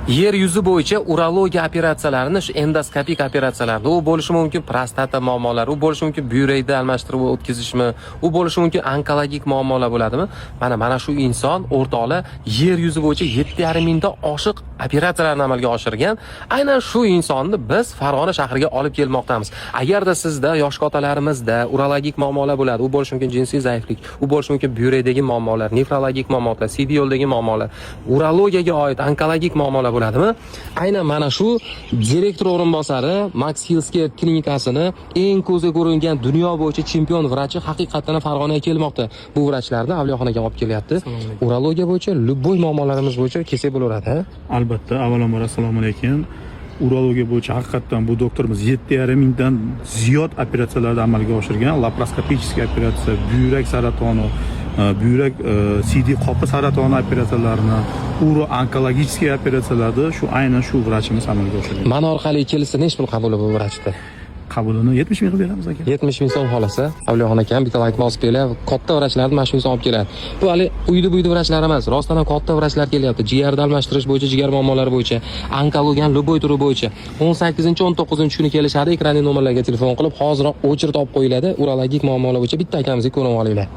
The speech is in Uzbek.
Yer yuzi bo'yicha urologiya operatsiyalarini, shu endoskopik operatsiyalarni, u bo'lishi mumkin prostata muammolari, u bo'lishi mumkin buyrakni almashtirib o'tkazishmi, u bo'lishi mumkin onkologik muammolar bo'ladimi? Mana shu inson o'rtoqlar yer yuzi bo'yicha 7,5 mingdan oshiq operatsiyalarni amalga oshirgan. Aynan shu insonni biz Farg'ona shahriga olib kelmoqdamiz. Agarda sizda yosh otalarimizda urologik muammolar bo'ladi, u bo'lishi mumkin jinsiy zaiflik, u bo'lishi mumkin buyrakdagi muammolar, nefrologik muammolar, CD yo'ldagi muammolar, urologiyaga oid onkologik muammolar bo'ladimi? Aynan mana shu direktor o'rinbosari Max Healthcare klinikasini eng ko'zga ko'ringan dunyo bo'yicha chempion vrachi haqiqatan Farg'onaga kelmoqda. Bu vrachlarni Avliyoxonaga olib kelyapti. Urologiya bo'yicha любой muammolarimiz bo'yicha kelsak bo'laveradi. Albatta, avvalambor assalomu alaykum. Urologiya bo'yicha haqiqatan bu doktorimiz 7,5 mingdan ziyod operatsiyalarni amalga oshirgan. Laparoskopichik operatsiya, buyrak saratoni, buyrak CD qopi saratoni operatsiyalarini, uro-onkologik operatsiyalarni shu aynan shu vrachimiz amalga oshirgan. Mana orqali kelsa necha pul qabuli bu vrachda? Qabulini 70 ming qilib beramiz aka. 70 ming so'm xolasa, Avliyoxon akam bitta like bosib kelib, katta vrachlarni mana shu inson olib keladi. Bu hali uyda vrachlar emas, rostdan ham katta vrachlar kelyapti. Jigarni almashtirish bo'yicha, jigar muammolari bo'yicha, onkologiyan любой turi bo'yicha 18-19 kuni kelishadi. Ekrandagi nomerlarga telefon qilib, hoziroq o'chirib olib qo'yiladi. Urologik muammolar bo'yicha bitta akamizga ko'rib olinglar.